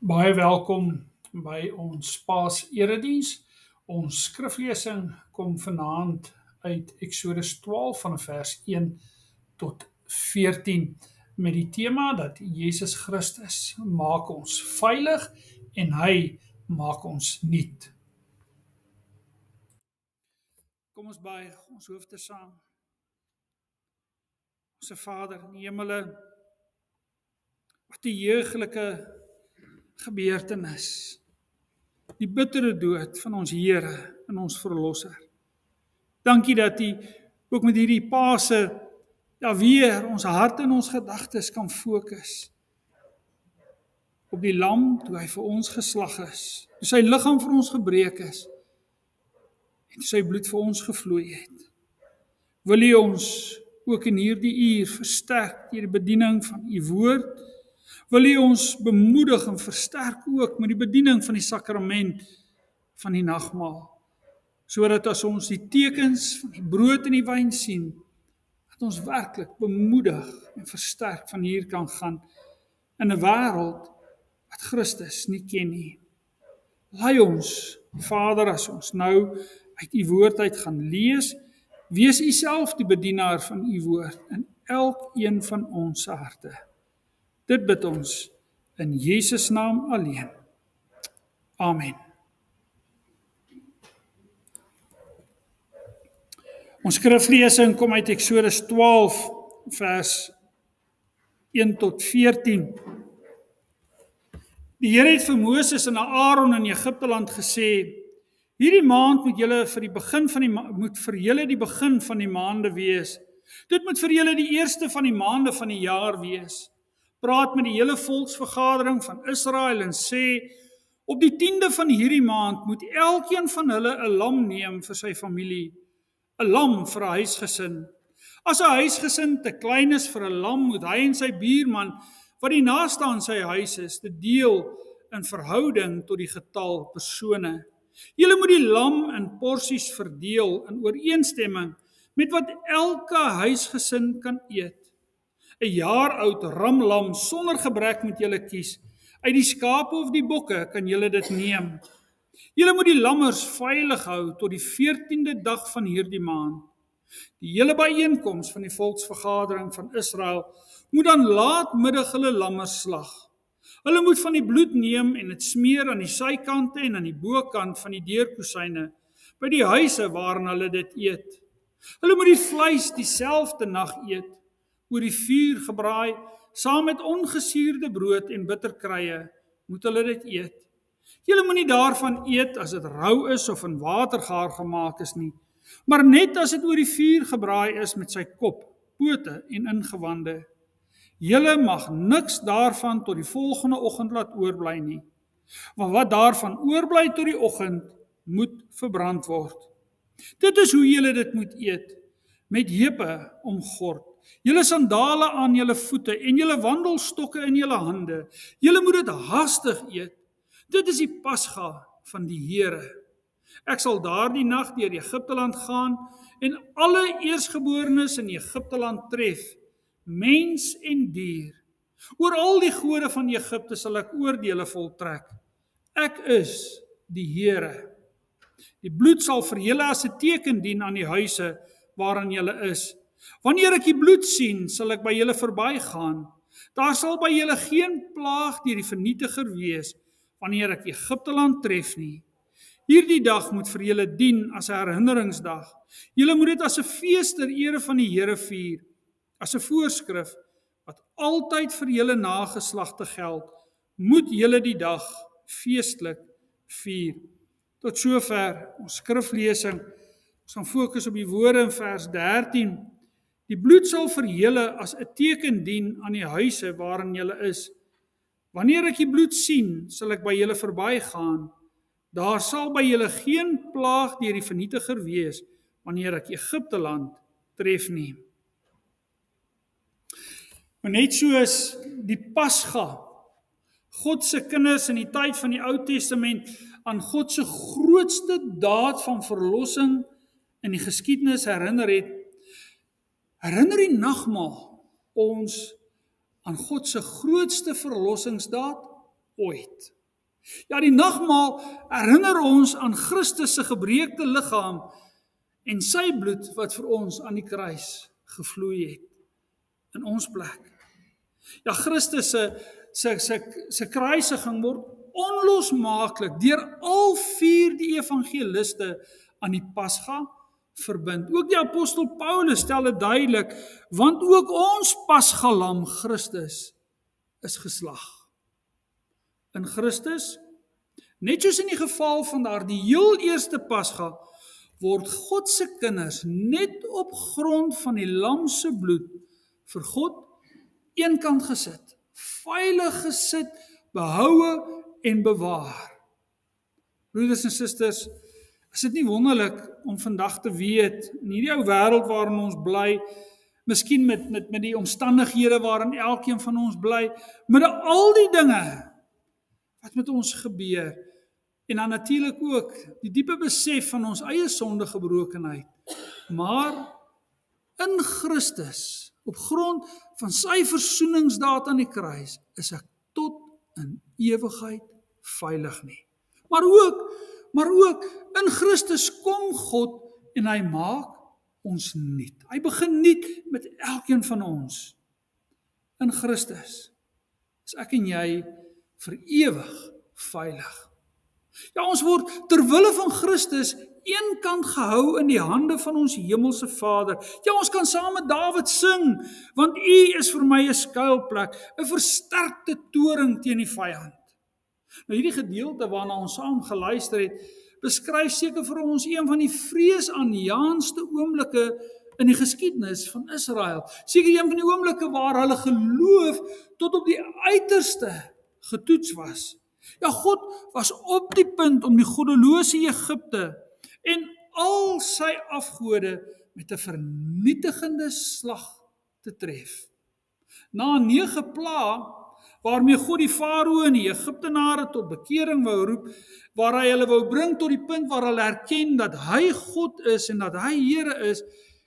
Baie welkom by ons Paas-erediens. Ons skriflesing kom vanaand uit Eksodus 12 van vers 1 tot 14 met die tema dat Jesus Christus maak ons veilig en hy maak ons nuut. Kom ons buig ons hoofde saam. Onse Vader in die hemele, wat 'n heuglike gebeurtenis, die bittere dood van ons Here en ons Verlosser. Dankie dat U ook met hierdie Paase weer ons harte en ons gedagtes kan fokus op die lam toe hy vir ons geslag is, toe sy liggaam vir ons gebreek is en toe sy bloed vir ons gevloei het. Wil U ons ook in hierdie uur versterk deur die bediening van U woord? Wil U ons bemoedig en versterk ook met die bediening van die sakrament van die nagmaal, sodat as ons die tekens van die brood en die wyn sien, dat ons werklik bemoedig en versterk van hier kan gaan in 'n wêreld wat Christus nie ken nie. Lei ons, Vader, as ons nou uit U woord uit gaan lees, wees U self die bedienaar van U woord in elkeen van ons harte. Dit bid ons in Jesus naam alleen. Amen. Ons skriflesing kom uit Eksodus 12 vers 1 tot 14. Die Here het vir Moses en Aaron in Egipteland gesê: hierdie maand moet vir julle die begin van die maande wees. Dit moet vir julle die eerste van die maande van die jaar wees. Praat met die hele volksvergadering van Israel en sê: op die 10de van hierdie maand moet elkeen van hulle 'n lam neem vir sy familie, 'n lam vir 'n huisgesin. As 'n huisgesin te klein is vir 'n lam, moet hy en sy buurman, wat die naaste aan sy huis is, dit deel in verhouding tot die getal persone. Julle moet die lam in porsies verdeel in ooreenstemming met wat elke huisgesin kan eet. 'n jaar oud ramlam sonder gebrek moet julle kies. Uit die skape of die bokke kan julle dit neem. Julle moet die lammers veilig hou tot die 14de dag van hierdie maand. Die hele byeenkoms van die volksvergadering van Israel moet dan laatmiddag hulle lammers slag. Hulle moet van die bloed neem en dit smeer aan die sykante en aan die bokant van die deurkosyne by die huise waarin hulle dit eet. Hulle moet die vleis dieselfde nag eet, oor die vuur gebraai, saam met ongesuurde brood en bitterkrye, moet hulle dit eet. Julle moet nie daarvan eet as dit rou is of in water gaar gemaak is nie, maar net as dit oor die vuur gebraai is met sy kop, pote en ingewande. Julle mag niks daarvan tot die volgende oggend laat oorbly nie. Want wat daarvan oorbly tot die oggend, moet verbrand word. Dit is hoe julle dit moet eet, met heupe omgord. Julle sandale aan julle voete en julle wandelstokke in julle hande. Julle moet dit haastig eet. Dit is die Pasga van die Here. Ek sal daardie nag deur Egipteland gaan en alle eersgeborenes in Egipteland tref, mens en dier. Oor al die gode van Egipte sal ek oordeele voltrek. Ek is die Here. Die bloed sal vir julle as 'n teken dien aan die huise waarin julle is. Wanneer ek die bloed sien, sal ek by julle verbygaan. Daar sal by julle geen plaag deur die vernietiger wees, wanneer ek Egipteland tref nie. Hierdie dag moet vir julle dien as 'n herinneringsdag. Julle moet dit as 'n fees ter ere van die Here vier, as 'n voorskrif wat altyd vir julle nageslagte geld, moet julle die dag feestelik vier. Tot sover ons skriflesing. Ons gaan fokus op die woorde in vers 13. Die bloed sal vir julle as 'n teken dien aan die huise waarin julle is. Wanneer ek die bloed sien, sal ek by julle verbygaan. Daar sal by julle geen plaag deur die vernietiger wees, wanneer ek Egipteland tref nie. Maar net soos die Pasga, God se kinders in die tyd van die Ou Testament aan God se grootste daad van verlossing in die geskiedenis herinner het, herinner die nagmaal ons aan God se grootste verlossingsdaad ooit. Ja, die nagmaal herinner ons aan Christus se gebreekte liggaam en sy bloed wat vir ons aan die kruis gevloei het in ons plek. Ja, Christus se kruisiging word onlosmaaklik deur al 4 die evangeliste aan die Pasga verbind. Ook die apostel Paulus stel dit duidelik, want ook ons Pasgalam Christus is geslag. In Christus, net soos in die geval van daardie heel eerste Pasga, word God se kinders net op grond van die lam se bloed vir God eenkant gesit, veilig gesit, behoue en bewaar. Broeders en susters, is dit nie wonderlik om vandag te weet, in hierdie ou wêreld waarin ons bly, miskien met die omstandighede waarin elkeen van ons bly, met al die dinge wat met ons gebeur, en dan natuurlik ook die diepe besef van ons eie sondegebrokenheid, maar in Christus, op grond van sy versoeningsdaad aan die kruis, is ek tot in ewigheid veilig nie. Maar ook in Christus kom God en hy maak ons nuut. Hy begin nuut met elkeen van ons. In Christus is ek en jy vir ewig veilig. Ja, ons word terwille van Christus eenkant gehou in die hande van ons hemelse Vader. Ja, ons kan saam met Dawid sing, want U is vir my 'n skuilplek, 'n versterkte toring teen die vyand. Nou hierdie gedeelte waarna ons saam geluister het, beskryf seker vir ons een van die vreesaanjaendste oomblikke in die geskiedenis van Israel. Seker een van die oomblikke waar hulle geloof tot op die uiterste getoets was. Ja, God was op die punt om die goddelose Egipte en al sy afgode met 'n vernietigende slag te tref. Na 9 plaae, waarmee God die Farao en die Egiptenare tot bekering wou roep, waar hy hulle wou bring tot die punt waar hulle erken dat hy God is en dat hy Here is,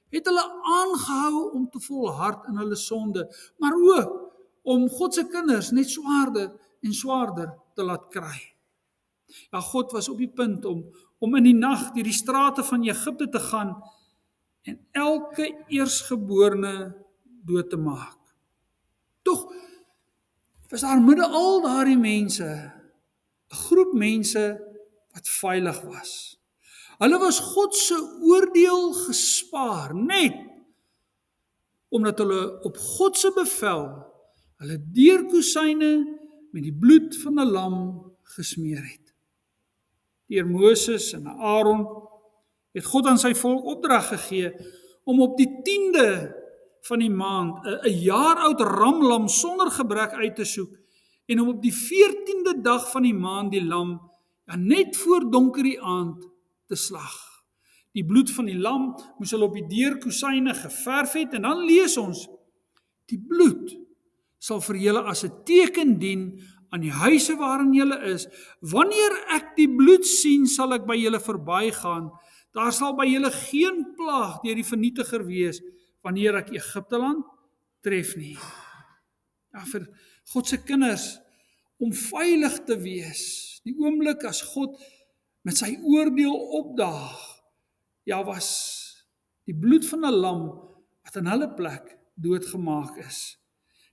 het hulle aangehou om te volhard in hulle sonde, maar ook om God se kinders net swaarder en swaarder te laat kry. Ja, God was op die punt om in die nag deur die strate van Egipte te gaan en elke eersgeborene dood te maak. Tog was daar midde al daardie mense 'n groep mense wat veilig was. Hulle was God se oordeel gespaar, net omdat hulle op God se bevel hulle deurkusyne met die bloed van 'n lam gesmeer het. Deur Moses en Aaron het God aan sy volk opdrag gegee om op die 10de van die maand 'n jaar oud ramlam sonder gebrek uit te soek en om op die 14de dag van die maand die lam net voor donker die aand te slag. Die bloed van die lam moes hulle op die deurkusyne geverf het en dan lees ons, die bloed sal vir julle as 'n teken dien aan die huise waarin julle is. Wanneer ek die bloed sien, sal ek by julle verbygaan. Daar sal by julle geen plaag deur die vernietiger wees wanneer ek Egipteland tref nie. Ja, vir God se kinders om veilig te wees, die oomblik as God met sy oordeel opdaag, ja, was die bloed van 'n lam wat in hulle plek doodgemaak is.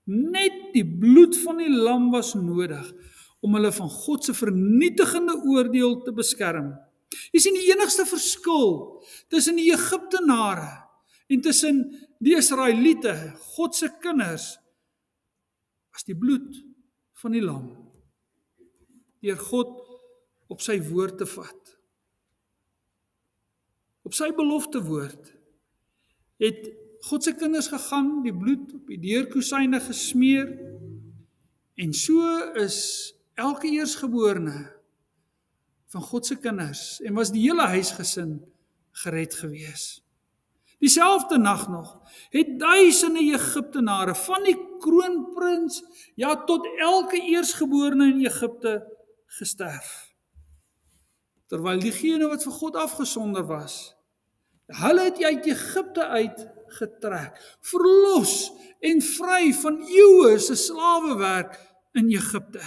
Net die bloed van die lam was nodig om hulle van God se vernietigende oordeel te beskerm. Jy sien, die enigste verskil tussen die Egiptenare en tussen die Israeliete, God se kinders, was die bloed van die lam. Deur God op sy woord te vat. Op sy belofte woord het God se kinders gegaan, die bloed op die deurkusyne gesmeer, en so is elke eersgeborene van God se kinders, en was die hele huisgesin gered gewees. Dieselfde nag nog, het duisende Egiptenare, van die kroonprins, ja tot elke eersgeborene in Egipte gesterf. Terwyl diegene wat vir God afgesonder was, hulle het uit Egipte uitgetrek, verlos en vry van eeue se slawewerk in Egipte.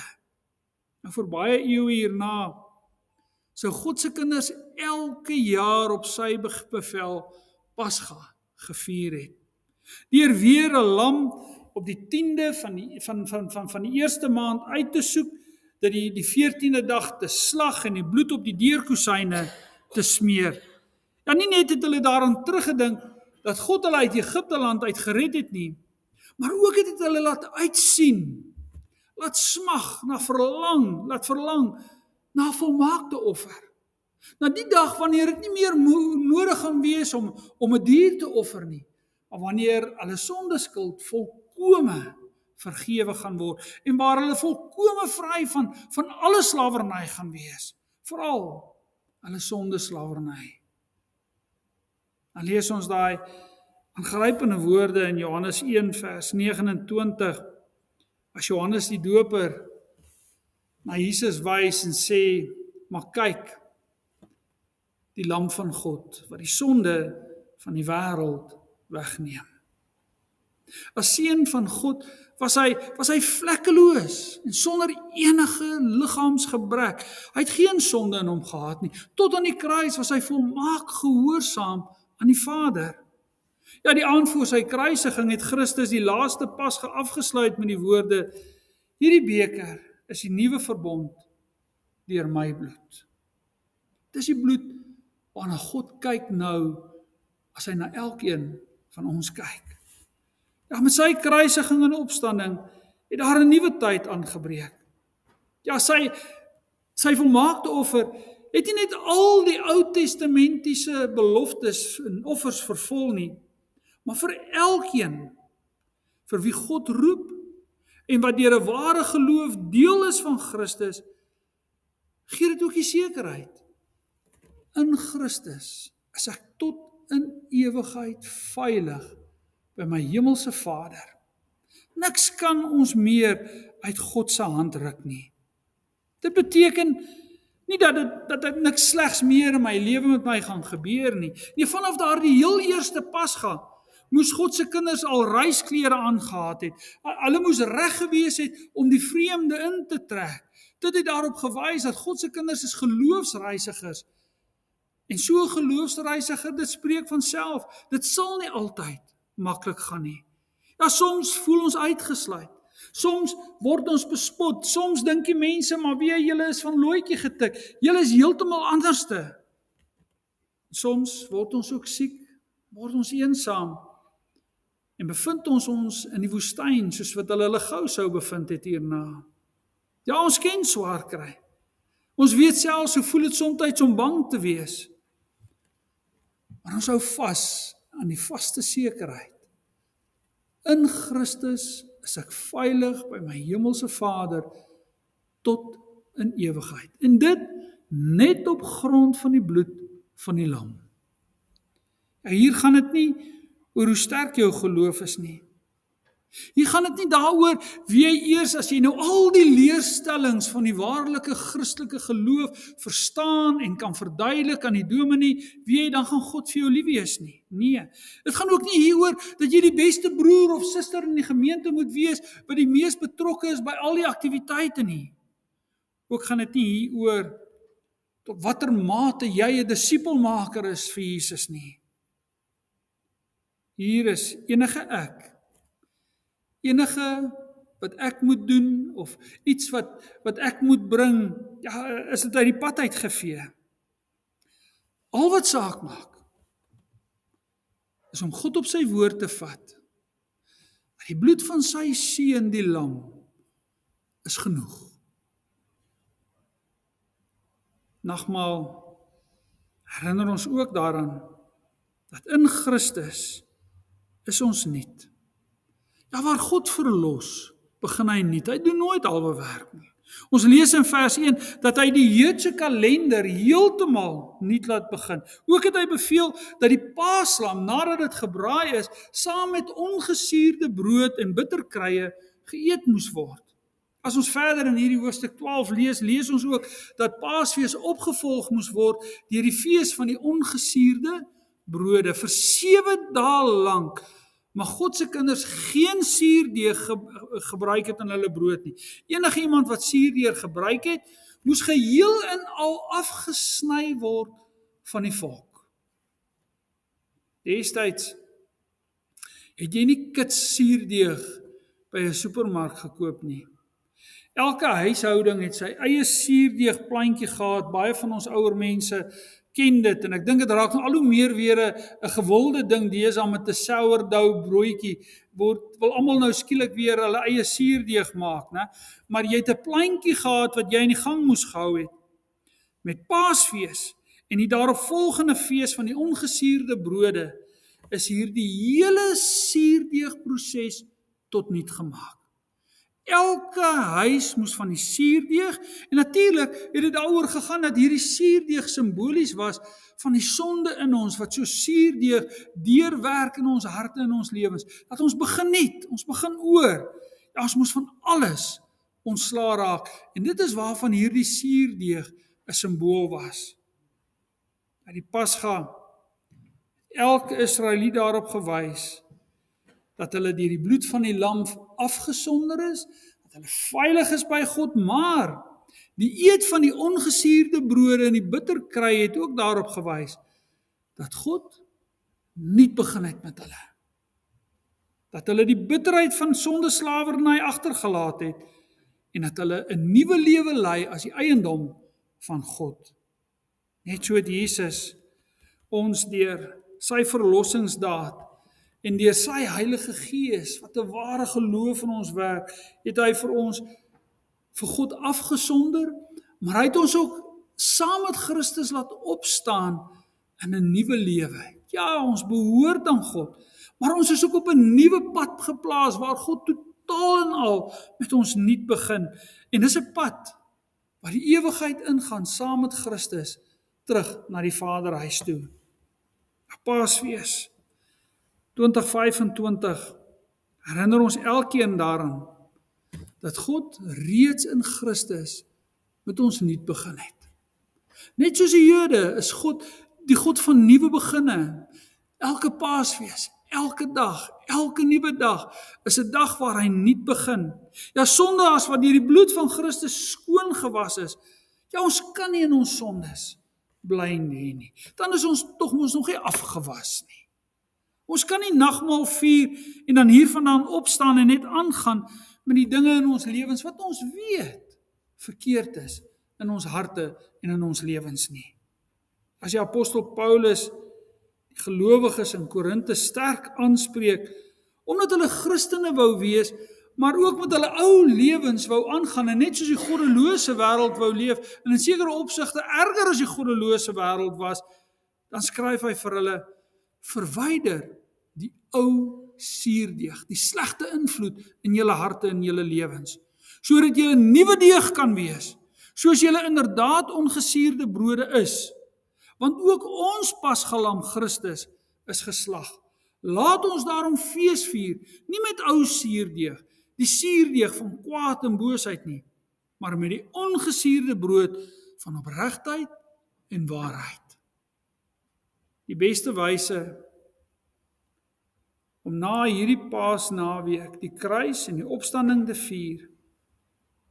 En vir baie eeue hierna sou God se kinders elke jaar op sy bevel Pasga gevier het. Deur weer 'n lam op die 10de van die eerste maand uit te soek, dat die 14de dag te slag en die bloed op die deurkusyne te smeer. Ja, nie net het hulle daaraan teruggedink dat God hulle uit Egipte land uit gered het nie, maar ook het hulle laat uitsien, laat smag, laat verlang na 'n volmaakte offer. Na die dag wanneer dit nie meer nodig gaan wees om 'n dier te offer nie, maar wanneer hulle sondeskuld volkome vergewe gaan word en waar hulle volkome vry van alle slawerny gaan wees, veral hulle sondeslawerny. Dan lees ons daai aangrypende woorde in Johannes 1 vers 29, as Johannes die Doper na Jesus wys en sê, maar kyk, die lam van God, wat die sonde van die wêreld wegneem. As seun van God was hy vlekkeloos en sonder enige liggaamsgebrek. Hy het geen sonde in hom gehad nie. Tot aan die kruis was hy volmaak gehoorsaam aan die Vader. Ja, die aand voor sy kruisiging het Christus die laaste Pasga afgesluit met die woorde, hierdie beker is die nuwe verbond deur my bloed. Dis die bloed waarna God kyk nou, as hy na elkeen van ons kyk. Ja, met sy kruisiging en opstanding het daar 'n nuwe tyd aangebreek. Ja, sy volmaakte offer het nie net al die Ou Testamentiese beloftes en offers vervul nie, maar vir elkeen vir wie God roep en wat deur 'n ware geloof deel is van Christus, gee dit ook die sekerheid. In Christus is ek tot in ewigheid veilig by my hemelse Vader. Niks kan ons meer uit God se hand ruk nie. Dit beteken nie dat dit niks slegs meer in my lewe met my gaan gebeur nie. Nee, vanaf daardie heel eerste Pasga moes God se kinders al reisklere aangehad het. Hulle moes reg gewees het om die vreemde in te trek. Dit het daarop gewys dat God se kinders is geloofsreisigers. En so 'n geloofsreisiger, dit spreek van self, dit sal nie altyd maklik gaan nie. Ja, soms voel ons uitgesluit. Soms word ons bespot. Soms dink die mense, maar julle is van looitjie getik. Julle is heeltemal anderste. Soms word ons ook siek, word ons eensaam en bevind ons in die woestyn, soos wat hulle gou sou bevind het hierna. Ja, ons ken swaar kry. Ons weet selfs hoe voel dit soms om bang te wees. Maar ons hou vas aan die vaste sekerheid. In Christus is ek veilig by my hemelse Vader tot in ewigheid. En dit net op grond van die bloed van die lam. En hier gaan dit nie oor hoe sterk jou geloof is nie. Hier gaan dit nie daaroor wie jy eers, as jy nou al die leerstellings van die waarlike Christelike geloof verstaan en kan verduidelik aan die dominee, wie jy dan gaan God vir jou lief wees nie. Nee, dit gaan ook nie hieroor dat jy die beste broer of suster in die gemeente moet wees, wat die mees betrokke is by al die aktiwiteite nie. Ook gaan dit nie hieroor tot watter mate jy 'n disipelmaker is vir Jesus nie. Hier is enige wat ek moet doen, of iets wat ek moet bring, ja, is dit uit die pad uitgevee. Al wat saak maak, is om God op sy woord te vat. Die bloed van sy seun, die lam, is genoeg. Nogmaal, herinner ons ook daaraan, dat in Christus is ons nuut. Ja, waar God verlos, begin hy nuut. Hy doen nooit halwe werk nie. Ons lees in vers 1 dat hy die Joodse kalender heeltemal nuut laat begin. Ook het hy beveel dat die paaslam, nadat dit gebraai is, saam met ongesuurde brood en bitterkrye geëet moes word. As ons verder in hierdie hoofstuk 12 lees ons ook dat Paasfees opgevolg moes word deur die fees van die ongesuurde brode. Vir 7 dae lank mag God se kinders geen suurdeeg gebruik het in hulle brood nie. Enige iemand wat suurdeeg gebruik het, moes geheel en al afgesny word van die volk. Destyds het jy nie kits suurdeeg by 'n supermark gekoop nie. Elke huishouding het sy eie suurdeegplantjie gehad. Baie van ons ouer mense ken dit, en ek dink dit raak al hoe meer weer 'n gewilde ding deesdae met 'n sourdough broodjie. Wil almal nou skielik weer hulle eie suurdeeg maak, né? Maar jy het 'n plantjie gehad wat jy in die gang moes gehou het. Met Paasfees en die daaropvolgende fees van die ongesuurde brode is hierdie hele suurdeegproses tot niet gemaak. Elke huis moes van die suurdeeg, en natuurlik het dit daaroor gegaan dat hierdie suurdeeg simbolies was van die sonde in ons, wat so suurdeeg deurwerk in ons harte en ons lewens, dat ons begin net, ons begin oor, ja, ons moes van alles ontslae raak, en dit is waarvan hierdie suurdeeg 'n simbool was. By die Pasga, elke Israeliet daarop gewys, dat hulle deur die bloed van die lam afgesonder is, dat hulle veilig is by God, maar die eet van die ongesuurde brode en die bitterkry het ook daarop gewys, dat God nie begin het met hulle. Dat hulle die bitterheid van sondeslawerny agtergelaat het, en dat hulle 'n nuwe lewe lei as die eiendom van God. Net so het Jesus ons deur sy verlossingsdaad en deur sy Heilige Gees, wat 'n ware geloof in ons werk, het hy vir ons vir God afgesonder, maar hy het ons ook saam met Christus laat opstaan in 'n nuwe lewe. Ja, ons behoort aan God, maar ons is ook op 'n nuwe pad geplaas waar God totaal en al met ons nuut begin. En dis 'n pad waar die ewigheid ingaan saam met Christus terug na die Vaderhuis toe. Paasfees 2025 herinner ons elkeen daaraan dat God reeds in Christus met ons nuut begin het. Net soos die Jode is God die God van nuwe beginne. Elke Paasfees, elke dag, elke nuwe dag is 'n dag waar hy nuut begin. Ja, sondaars wat deur die bloed van Christus skoon gewas is, ja, ons kan nie in ons sondes bly nie. Dan is ons tog mos nog nie afgewas nie. Ons kan nie nagmaal vier en dan hiervandaan opstaan en net aangaan met die dinge in ons lewens wat ons weet verkeerd is in ons harte en in ons lewens nie. As die apostel Paulus die gelowiges in Korinthe sterk aanspreek, omdat hulle Christene wou wees, maar ook met hulle ou lewens wou aangaan, en net soos die goddelose wêreld wou leef, en in sekere opsigte erger as die goddelose wêreld was, dan skryf hy vir hulle, verwyder die ou suurdeeg, die slegte invloed in julle harte en julle lewens, sodat julle 'n nuwe deeg kan wees, soos julle inderdaad ongesuurde brode is, want ook ons pasgalam Christus is geslag. Laat ons daarom fees vier, nie met ou suurdeeg, die suurdeeg van kwaad en boosheid nie, maar met die ongesuurde brood van opregtheid en waarheid. Die beste wyse om na hierdie Paasnaweek die kruis en die opstanding te vier,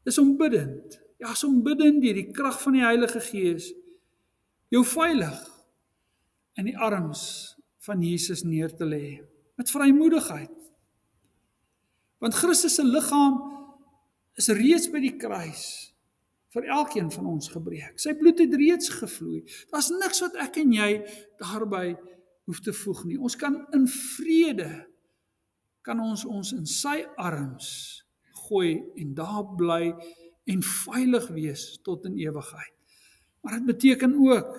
is om bidend, ja, is om bidend deur die krag van die Heilige Gees, jou veilig in die arms van Jesus neer te lê, met vrymoedigheid. Want Christus se liggaam is reeds by die kruis vir elkeen van ons gebreek. Sy bloed het reeds gevloei. Daar's niks wat ek en jy daarby hoef te voeg nie. Ons kan in vrede, kan ons in sy arms gooi en daar bly en veilig wees tot in ewigheid. Maar dit beteken ook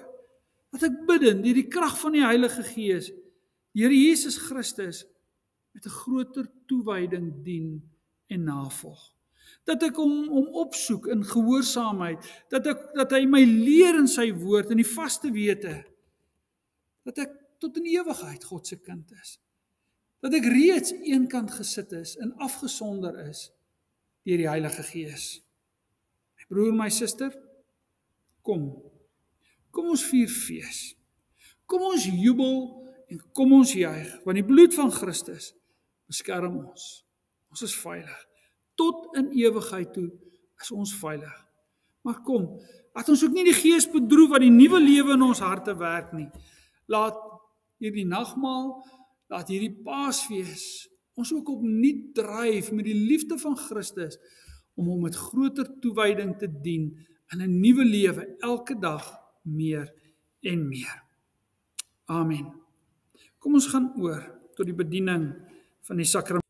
dat ek bidend deur die krag van die Heilige Gees, die Here Jesus Christus, met 'n groter toewyding dien en navolg. Dat ek hom opsoek in gehoorsaamheid, dat hy my leer in sy woord in die vaste wete, dat ek tot in ewigheid God se kind is. Dat ek reeds eenkant gesit is en afgesonder is deur die Heilige Gees. My broer, my suster, kom ons vier fees. Kom ons jubel en kom ons juig, want die bloed van Christus beskerm ons. Ons is veilig. Tot in ewigheid toe is ons veilig. Maar kom, laat ons ook nie die gees bedroef wat die nuwe lewe in ons harte werk nie. Laat hierdie nagmaal, laat hierdie Paasfees ons ook opnuut dryf met die liefde van Christus om hom met groter toewyding te dien in 'n nuwe lewe elke dag meer en meer. Amen. Kom ons gaan oor tot die bediening van die sakrament.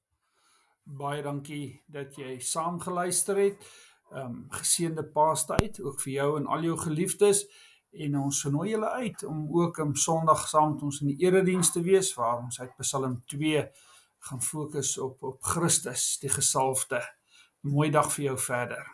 Baie dankie dat jy saam geluister het. Geseënde Paastyd, ook vir jou en al jou geliefdes. En ons nooi julle uit om ook op Sondag saam met ons in die erediens te wees, waar ons uit Psalm 2 gaan fokus op Christus, die gesalfde. Mooi dag vir jou verder.